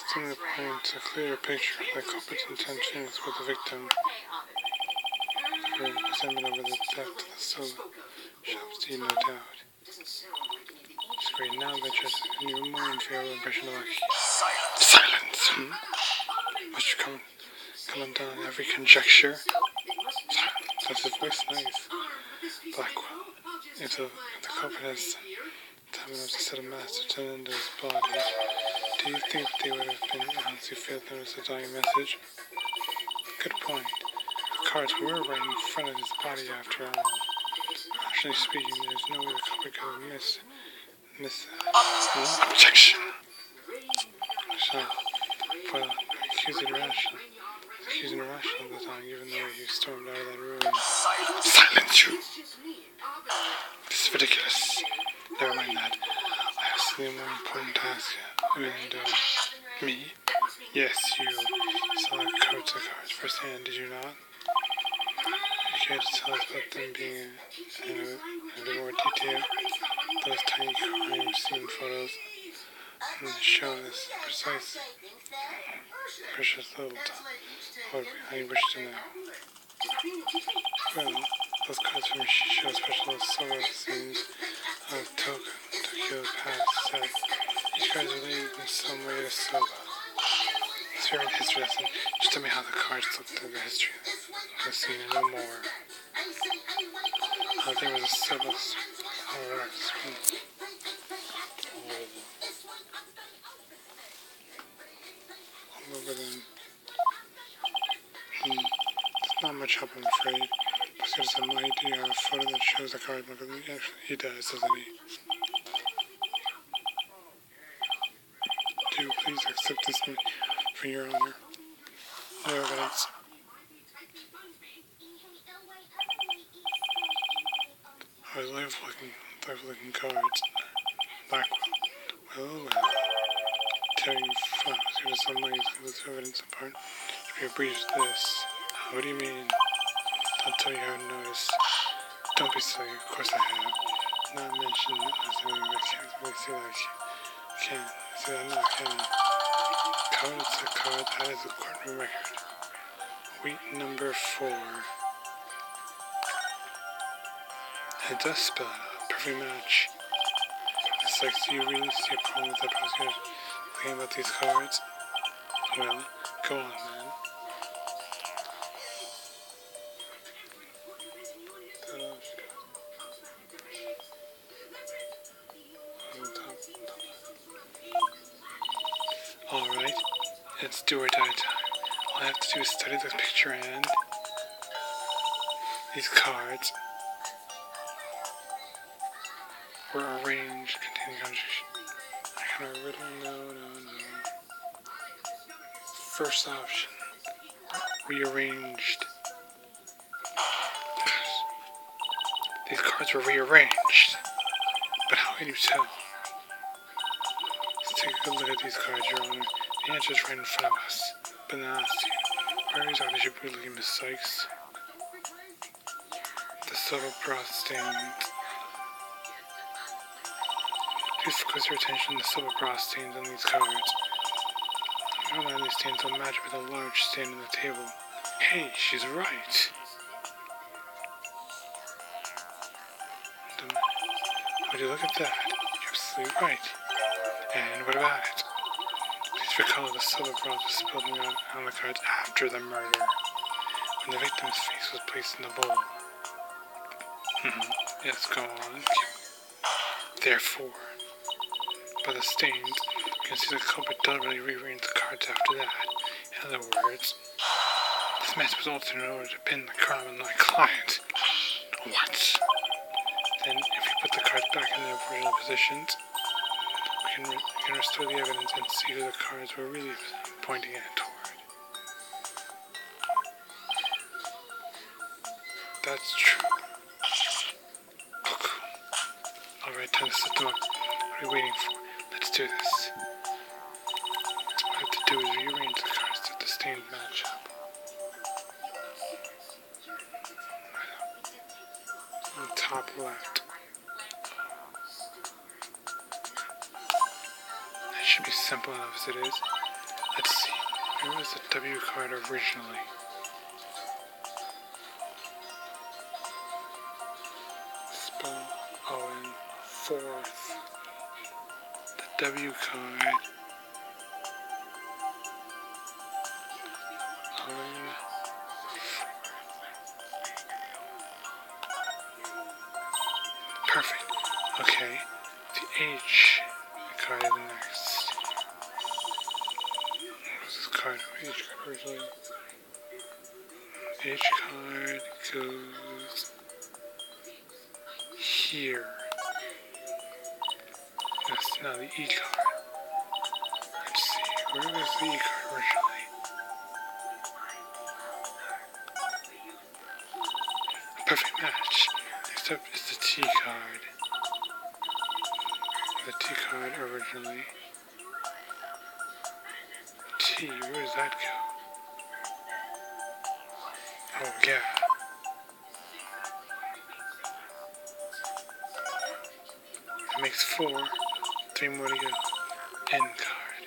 Similar points a clearer picture of the culprit's intentions with the victim. Resentment over the theft of the soap shops to you, no doubt. It's great now that you're more in favor of impression of silence. Must you come undone every conjecture? That's his voice, nice. Blackwell. If the culprit has time enough to set a master to into his body, do you think they would have been honestly failed to notice the dying message? Good point. The cards were right in front of his body after all. Rationally speaking, there's no way the culprit could have missed that. Objection! So, well, accusing irrational at the time, given the way he stormed out of that room. Silence you! This is ridiculous. Never mind that. I have something more important to ask you. And, me? Yes, you saw the cards firsthand, did you not? You care to tell us about them being in a bit more detail? Those tiny crime scene photos and show us precise, precious little what I wish to know. Well, those cards from show special solo scenes of Tokyo's past set. Each card is related in some way to Soba. It's very history lesson. Just tell me how the cards looked at the history of the scene and no more. There was a Soba all over them. It's not much help, I'm afraid. Because I might do have a photo that shows the card. Look, actually, he does, doesn't he? Do please accept this for your honor. No evidence. I was live looking cards. Blackwell. Well. Tearing files. Here is some ways to lose evidence apart. Should be a breach of this. What do you mean? I'll tell you how I noticed. Don't be silly. Of course I have. Not mentioned as something I can't really see that I can't. See that now, can I? It's a card. That is a courtroom record. Week number 4. It does spell it out. Perfect match. It's like, do you really see a problem with the prosecutor thinking about these cards? Well, go on, man. Alright, it's do or die time. All I have to do is study this picture and these cards were arranged containing conjugation. I kind of really no. First option, rearranged. These cards were rearranged, but how can you tell? Let's take a good look at these cards, Your Honor. The answer's right in front of us, but not asked you. Where exactly should we be looking, Miss Sykes? The subtle broth stains. Please focus your attention on the silver broth stains on these cards. I don't know these stains don't match with a large stain on the table. Hey, she's right. Would you look at that? You're absolutely right. And what about it? Please recall the silver broth was spilled on the cards after the murder, when the victim's face was placed in the bowl. Yes, go on. Therefore, by the stains, you can see the culprit deliberately rearranged the cards after that. In other words, this mess was altered in order to pin the crime on my client. What? Then, if we put the cards back in their original positions, we can restore the evidence and see who the cards were really pointing at toward. That's true. Look. Alright, time to set them up. What are you waiting for? Let's do this. What I have to do is rearrange the cards so the stains match up. On the top left. That should be simple enough as it is. Let's see. Where was the W card originally? Spell Owen fourth. The W card. Owen. Perfect. Okay. The H card is next. What's this card? H card originally. H card goes here. That's now the E card. Let's see, where was the E card originally? Perfect match. Next up is the T card. The T card originally. T, where does that go? Oh yeah. That makes 4. 3 more to go. N card.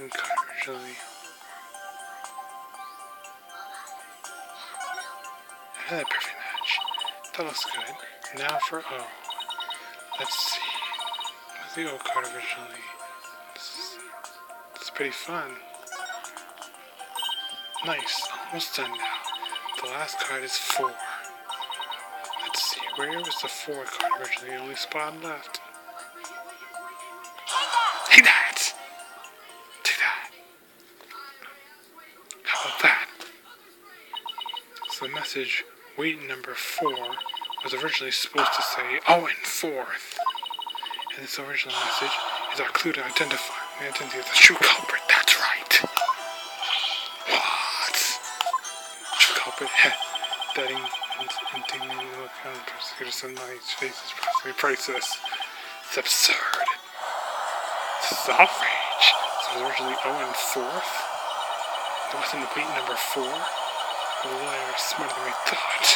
N card originally. I had a perfect match. That looks good. Now for O. Let's see. What's the O card originally? It's pretty fun. Nice. Almost done now. The last card is 4. Let's see. Where was the 4 card originally? The only spot left. Take that! Take that. How about that? So the message, weight number 4, was originally supposed to say Owen 4th. And this original message is our clue to identify the identity of the true culprit. That's right. What? True culprit? That indignant look on the prosecutor Sunlight's face is possibly priceless. It's absurd. This is outrage. So it was originally Owen 4th. It wasn't the weight number 4. The lawyer is smarter than we thought.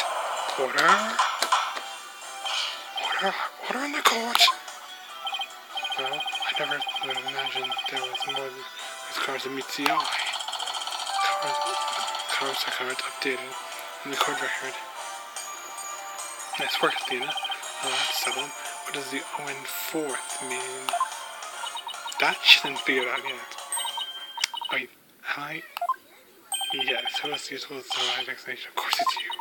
Order? Order in the court! Well, I never would have imagined there was more than those cards that meets the eye. Cards are cards updated in the court record. Nice work, Athena. Well, that's settled. What does the Owen 4th mean? That she didn't figure it out yet. Wait, am I? Yes, who else useful to the right explanation? Of course it's you.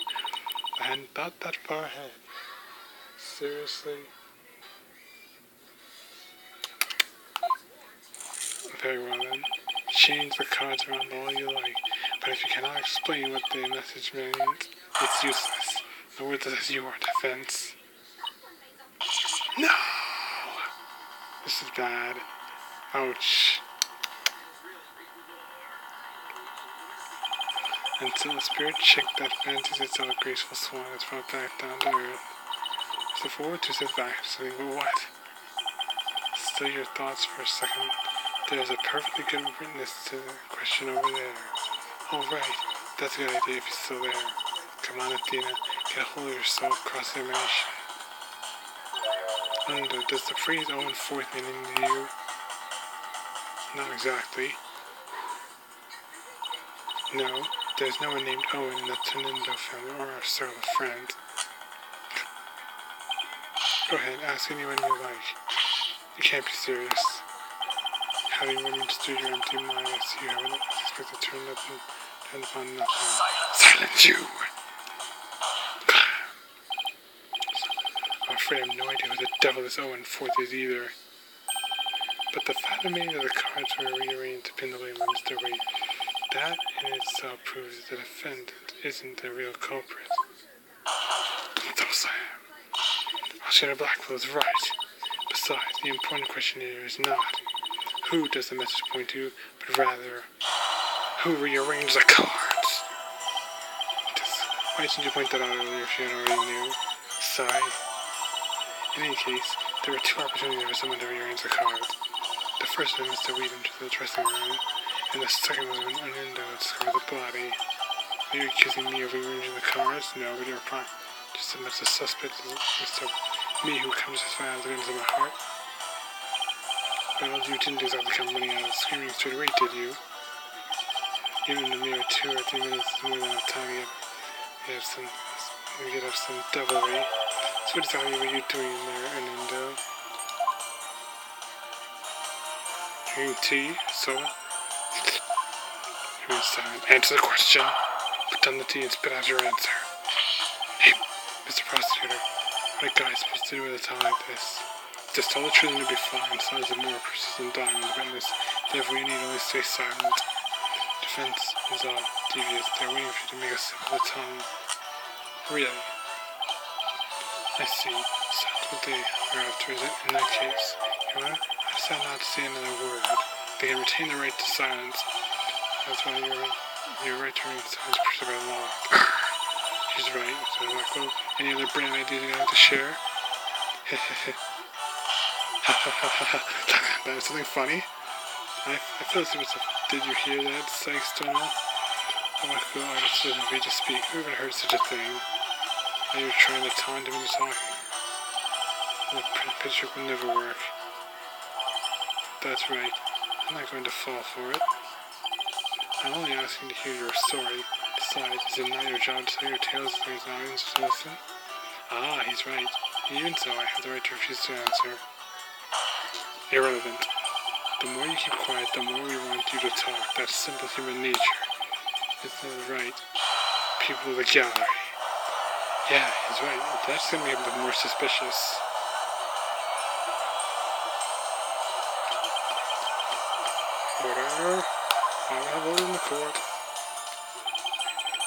I hadn't thought that far ahead. Seriously? Very well then. Change the cards around all you like, but if you cannot explain what the message means, it's useless. The word says you are defense. No! This is bad. Ouch. Until the spirit chick that fancies itself a graceful swan is brought back down to earth. So forward to sit back, saying, but what? Still your thoughts for a second. There's a perfectly good witness to the question over there. Oh, right. That's a good idea if he's still there. Come on, Athena. Get a hold of yourself. Cross-examination. Undo. Does the phrase Owen 4th mean anything to you? Not exactly. No. There's no one named Owen in the Tenindo family or our circle of friends. Go ahead, ask anyone you like. You can't be serious. Having understood your empty mind, I see you haven't expected to turn upon nothing. Silence you! I'm afraid I have no idea who the devil this Owen 4th is either. But the fact remains that the cards were rearranged to pin the label on Mr. Wright. That in itself proves that the defendant isn't the real culprit. Those Alexander Blackwell is right. Besides, the important question here is not who does the message point to, but rather who rearranged the cards. Why didn't you point that out earlier if you already knew? Sigh. In any case, there were 2 opportunities for someone to rearrange the cards. The first was Mr. Wheaton to the dressing room, and the second was when Unindo discovered the body. Are you accusing me of rearranging the cards? No, but you're just as much a suspect as Mr. Me, who comes as far as the guns in my heart. Well, you didn't exactly come running out screaming straight away, did you? Even in a mere 2 or 3 minutes is more than enough time to get up some devilry. So what exactly were you doing there, Hernando? Drinking tea? Soda? He was silent. Answer the question. Put down the tea and spit out your answer. Hey, Mr. Prosecutor, what are guys supposed to do at a time like this? Just tell the truth and you'll be fine. Signs of more persistent dying on the witness. Therefore, you need only stay silent. Defense is odd, devious. They're waiting for you to make a slip of the tongue. Really? I see. So that's what they are after, is it? In that case, Your Honor, I decide not to say another word. They can retain the right to silence. That's why your right to remain silent is protected by the law. She's right, Mr. Rocco. Any other brilliant ideas you'd like to share? That was something funny. I feel as if did you hear that, Sykes, Donald? Oh my god, artist doesn't read to speak. Who ever heard such a thing? Now you're trying to taunt him into talking. The picture will never work. That's right. I'm not going to fall for it. I'm only asking to hear your story. Besides, is it not your job to tell your tales to his audience to listen? Ah, he's right. Even so, I have the right to refuse to answer. Irrelevant. The more you keep quiet, the more we want you to talk. That's simple human nature. Isn't that right? People of the gallery. Yeah, he's right. That's going to make him more suspicious. Order. I have order in the court.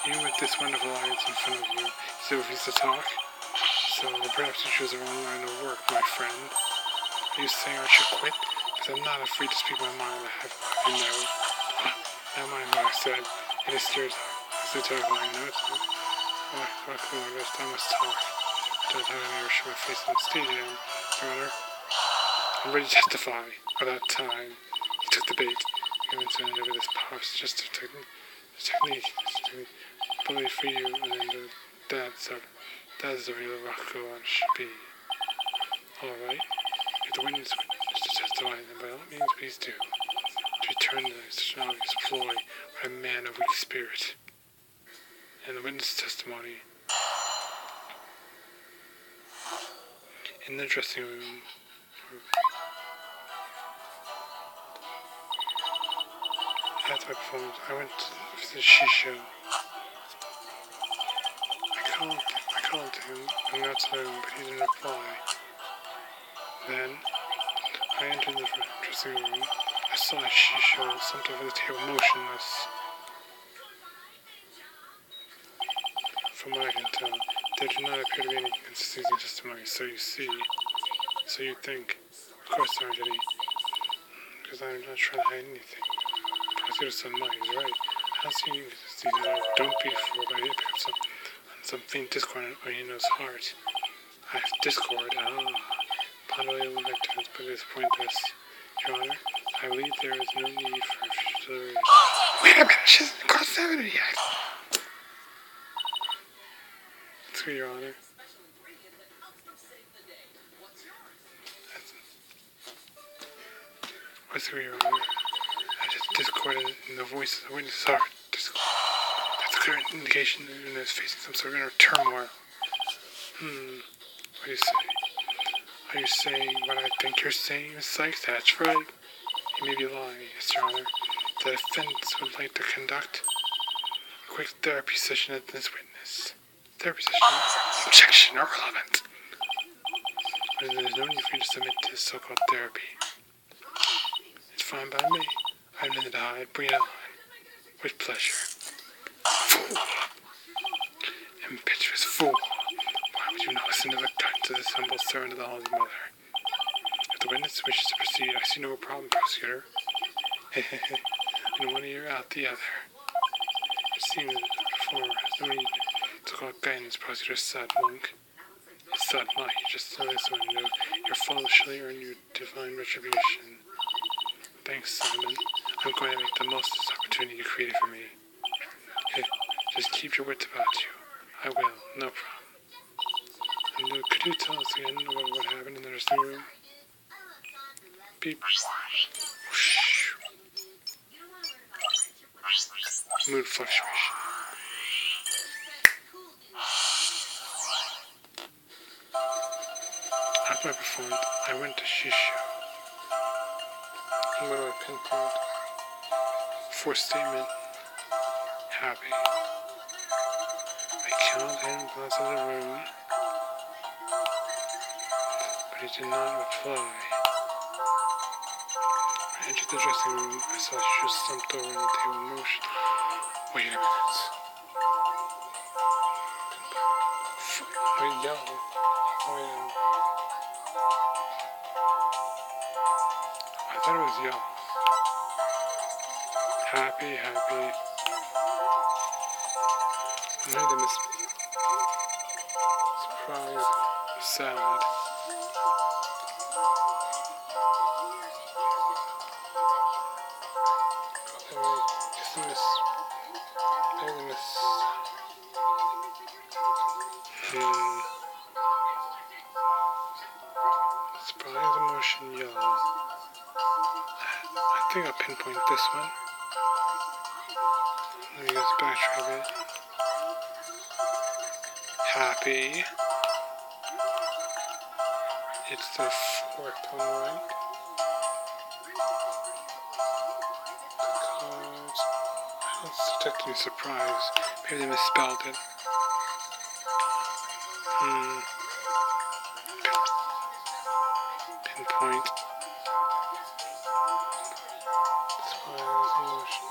Even with this wonderful audience in front of you, you still refuse to talk? So perhaps you chose the wrong line of work, my friend. Are you saying I should quit? Because I'm not afraid to speak my mind. I know. Never mind what I said. It is terrifying. No, it's not. What cool, I guess I must talk. Don't have any show my face on the stage again, Your Honor. I'm ready to testify. About time. He took the bait. He went to over this power suggestive technique. Bully for you, and then that is the real Rocco it should be. Alright. If the witness wishes to testify, then by all means please do. To return to such an obvious ploy by a man of weak spirit. And the witness testimony. In the dressing room. After my performance, I went to the shisha. I called him, announced him, but he didn't reply. Then, I entered the dressing room. I saw a shisha slumped over the table, motionless. From what I can tell, there do not appear to be any inconsistencies in testimony, so you see. So you think. Of course there aren't any. Because I'm not trying to hide anything. Prosecutor said Mike is right. I don't see any inconsistencies. Don't be fooled by it. Pick up some faint discord in Oino's heart. I have discord. Bodily victims, but it is pointless. Your Honor, I believe there is no need for future. Wait a minute, she hasn't crossed 70 yet. That's Your Honor. What's Your Honor? I just discorded in the voice of the witness's heart. Discord. That's a clear indication that Una is facing some sort of inner turmoil. What do you say? Are you saying what I think you're saying, Miss Sykes? That's right. You may be lying, yes, Your Honor. The defense would like to conduct a quick therapy session at this witness. Therapy session? Objection, irrelevant. There's no need for you to submit to this so-called therapy. It's fine by me. I have nothing to hide. Bring it on. With pleasure. Fool! Impetuous fool! Why would you not listen to the guidance of this humble servant of the Holy Mother? If the witness wishes to proceed, I see no problem, prosecutor. Hehehe. In one ear, out the other. It seems that before has no need to call guidance, prosecutor Sad Monk. It's Sad Monk, you just know this window. Your fall shall earn you divine retribution. Thanks, Simon. I'm going to make the most of this opportunity you created for me. Hey, just keep your wits about you. I will, no problem. And could you tell us again about what happened in the dressing room? beep. Whoosh. Mood fluctuation. After I performed, I went to Shisho. And what do I pinpoint? Fourth statement. Happy. I counted him glanced at the room, but he did not reply. I entered the dressing room. I saw shoes slumped over on the table in motion. Wait a minute. Wait, yo. Wait, I thought it was yo. Happy. I made a mistake. Surprised. Sad. Surprise, emotion, yellow. I think I'll pinpoint this one. Let me just backtrack it. Happy. It's the fourth one, right? Cards. I don't detect any surprise. Maybe they misspelled it. Pinpoint. Surprise, emotion.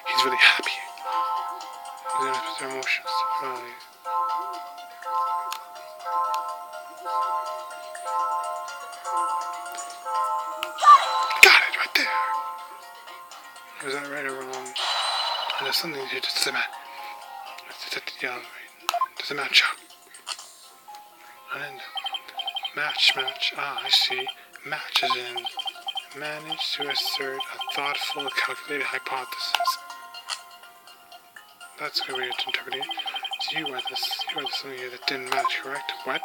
He's really happy. He's going to put their emotional surprise. Got it right there. Was that right or wrong? And there's something here just doesn't match. Yeah, doesn't match up. And match. Ah, I see. Match as in manage to assert a thoughtful, calculated hypothesis. That's a good way to interpret it. So you are something here that didn't match, correct? What?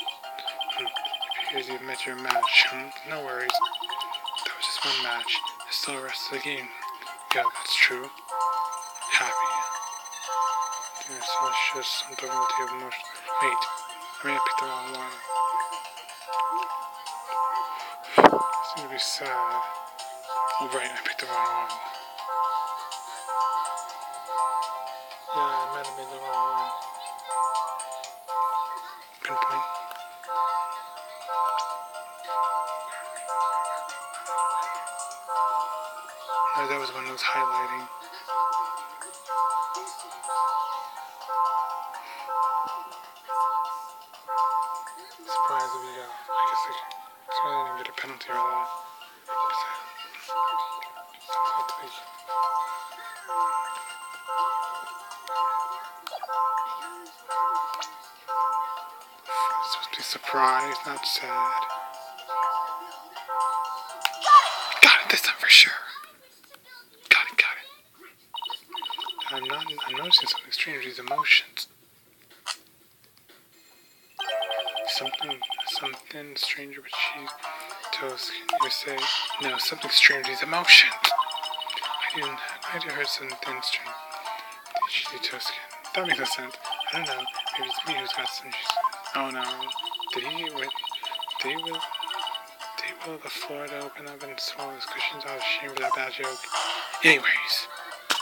Because you met your match. No worries. That was just one match. There's still the rest of the game. Yeah, that's true. Happy. I saw just something over the table motion. Wait, I may have picked the wrong one. I seem to be sad. Oh, right, I picked the wrong one. Yeah, I might have made the wrong one. Pinpoint. No, that was one that was highlighting. Surprise if you go. I guess I didn't get a penalty for that. It's supposed to be surprised, not sad. Got it this time for sure. Got it. I'm noticing something strange with these emotions. Something stranger with cheese toast. Can you say no? Something strange with these emotions. I heard something strange. Cheesy toast. That makes no sense. I don't know. Maybe it's me who's got some cheese. Oh no. Did he will the floor to open up and swallow his cushions? I was ashamed for that bad joke. Anyways, the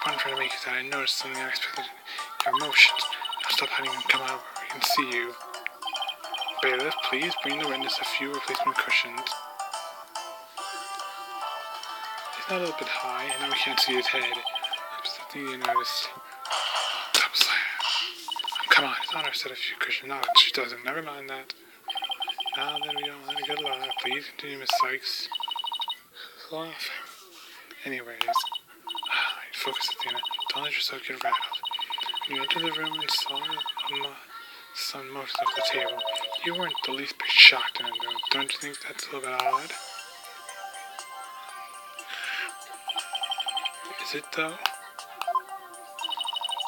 point I'm trying to make is that I noticed something unexpected in your emotions. I'll stop hiding and come out where we can see you. Bailiff, please bring the witness a few replacement cushions. He's not a little bit high, and now we can't see his head. There's something you noticed. Double slam. Come on, his honor said a few cushions. No, she doesn't. Never mind that. Now then, we don't let a good lie. Please continue, Miss Sykes. Laugh. Anyways, focus, Athena. Don't let yourself get rattled. When you entered the room and saw some motion off the table, you weren't the least bit shocked in it, though. Don't you think that's a little bit odd? Is it, though?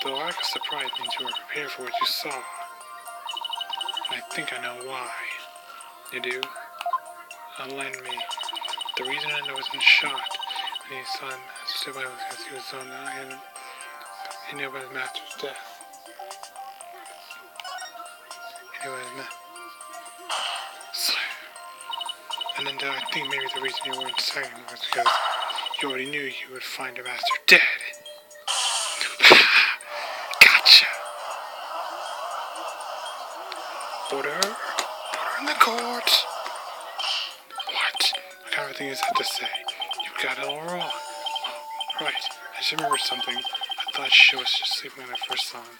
The lack of surprise means you were prepared for what you saw. And I think I know why. You do? enlighten me. The reason I wasn't shot when he saw him stood by was because he was so and he knew about his master's death. And then I think maybe the reason you weren't saying was because you already knew you would find your master dead. Gotcha! Order in the court! What? What kind of thing is that to say? You got it all wrong. Oh, right, I just remembered something. I thought she was just sleeping when I first saw him.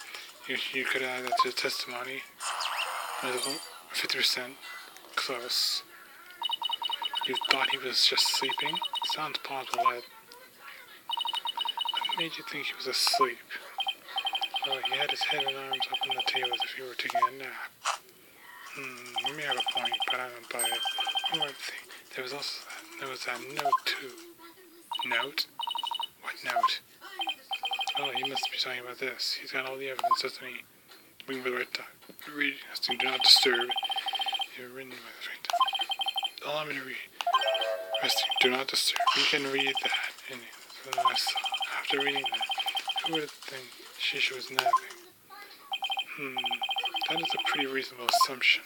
You could add that to the testimony. 50% close. You thought he was just sleeping? Sounds plausible. What made you think he was asleep? Well, he had his head and arms up on the table as if he were taking a nap. You may have a point, but I don't buy it. One more thing. There was that note too. Note? What note? Oh, he must be talking about this. He's got all the evidence, doesn't he? Wing with the right time. Read, do not disturb. You're written by the right time. Allow me to read. Resting, do not disturb. You can read that. And then I saw. After reading that, who would think Shisha was napping? That is a pretty reasonable assumption.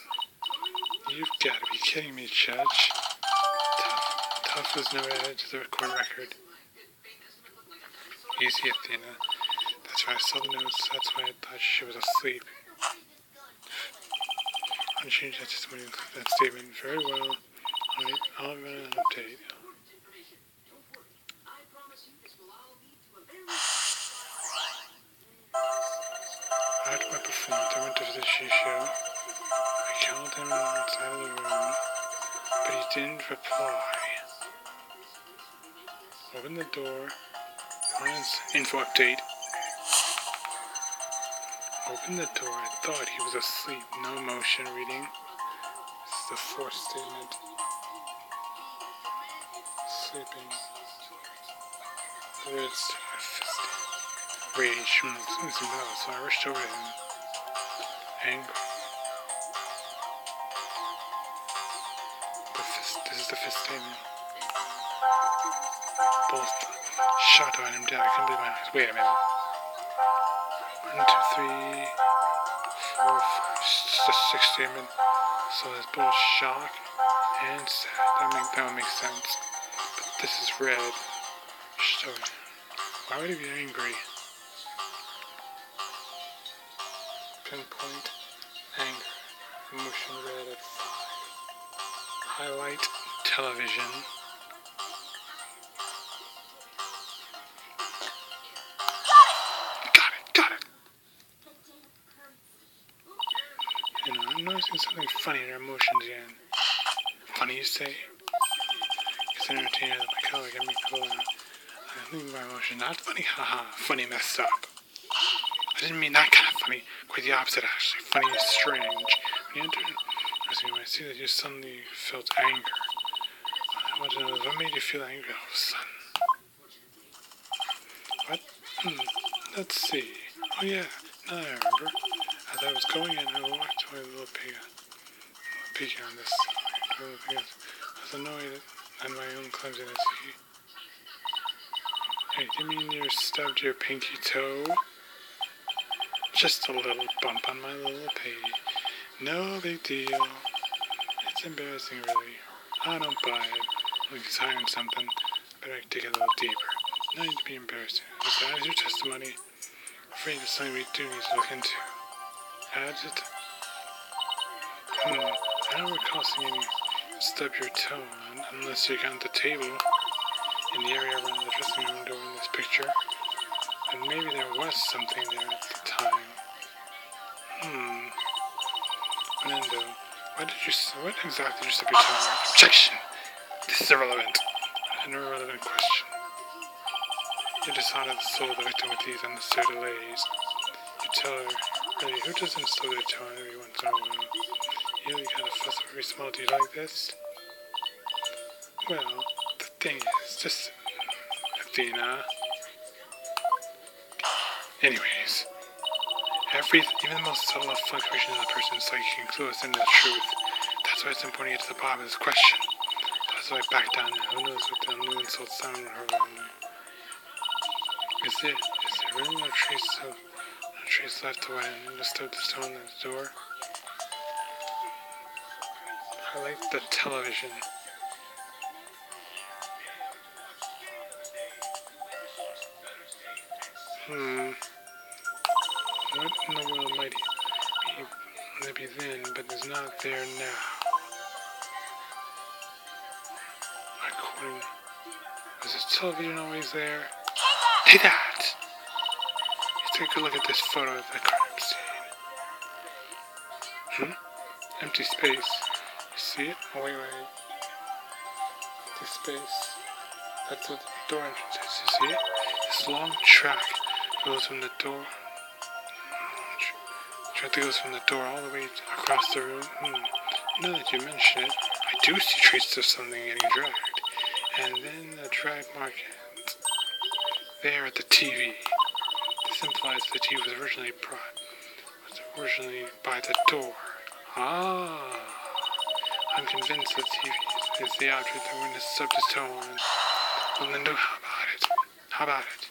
You've got to be kidding me, Judge. Tough was no added to the court record. Easy, Athena. That's why I saw the notes. That's why I thought she was asleep. I'll change that testimony and include that statement. Very well. Alright, I'll run an update. After my performance, I went to the shisha. I called him inside of the room, but he didn't reply. Opened the door. Info update. Opened the door. I thought he was asleep. No motion reading. This is the fourth statement. Sleeping. Wrist. Fist. Rage. So I rushed over to him. Angry. This is the fifth statement. Both shot on him down. I couldn't believe my eyes. Wait a minute. 1, 2, 3, 4, 5. It's the sixth statement. So there's both shock and sad. That would make sense. But this is red. So why would he be angry? Pinpoint anger. Emotion red at 5. Highlight television. Got it. I'm noticing something funny in her emotions again. Funny, you say? It's an entertainer that my colleague can make people laugh. I think my emotion not funny, haha. Funny messed up. I didn't mean that kind of funny. Quite the opposite, actually. Funny is strange. When you entered, when I see that you suddenly felt anger. I want to know what made you feel angry all of a sudden. What? Let's see. Oh yeah, now I remember. As I was going in, I walked to my little pig on this side. I was annoyed at my own clumsiness. Hey, do you mean you stubbed your pinky toe? Just a little bump on my little pig. No big deal. It's embarrassing, really. I don't buy it. Like he's hiding something. Better dig a little deeper. No need to be embarrassed. Just add your testimony. I'm afraid it's something we do need to look into. Add it. I don't recall seeing you stub your toe on, unless you count the table in the area around the dressing room door in this picture. And maybe there was something there at the time. Fernando, what exactly did you stub your toe on? Objection! This is irrelevant. An irrelevant question. You dishonor the soul of the victim with these unnecessary delays. You tell her, really, who doesn't stub their toe on every once in a while? You really gotta fuss over every small deed like this? Well, the thing is, just Athena. Anyways, even the most subtle fluctuation of a person's psyche can clue us into the truth. That's why it's important to get to the bottom of this question. So I back down now. Who knows what the new insult sound would hurt on me. Is there really no trace left when I disturb the stone on the door? I like the television. What in the world might it be then, but it's not there now? Was this television always there? Hey, that! Let's take a look at this photo of the crime scene. Empty space. You see it? Oh, wait. Empty space. That's what the door entrance is. You see it? This long track goes from the door. Track that goes from the door all the way across the room. Now that you mention it, I do see traces of something getting dragged. And then the drag mark there at the TV. This implies the TV was originally by the door. I'm convinced the TV is the object that witness stubbed his toe on. Well, Lindo, how about it?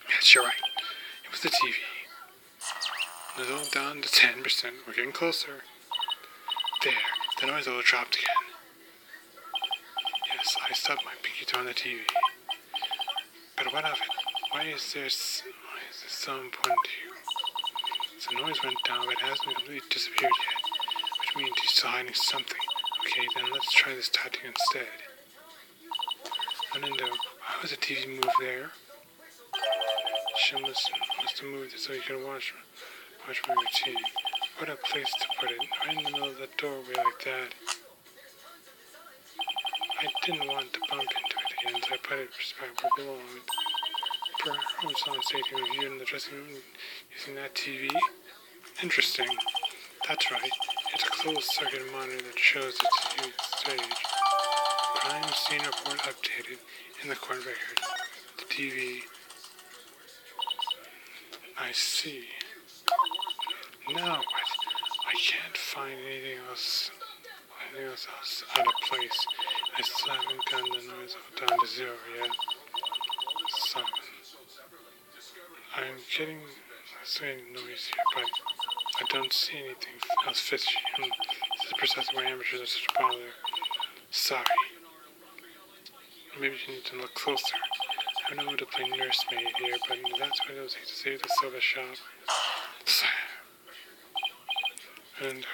Yes, you're right. It was the TV. It's all down to 10%. We're getting closer. There. The noise level dropped again. Yes, I stubbed my pinky toe on the TV. But what of it? Why is this so important to you? The noise went down, but it hasn't completely disappeared yet, which means he's still hiding something. Okay, then let's try this tactic instead. Lindo, why was the TV moved there? She must have moved it so you can watch my routine. What a place to put it, right in the middle of the doorway like that. I didn't want to bump into it again, so I put it back where it belonged. Perhaps on stage review in the dressing room using that TV. Interesting. That's right. It's a closed-circuit monitor that shows the TV stage. Crime scene report updated in the court record. The TV. I see. Now what? I can't find anything else out of place. I still haven't gotten the noise down to 0 yet. 7. I'm getting a slight noise here, but I don't see anything else fishy. This is precisely why amateurs are such a bother. Sorry. Maybe you need to look closer. I know how to play nursemaid here, but that's what it will take to save the soda shop. And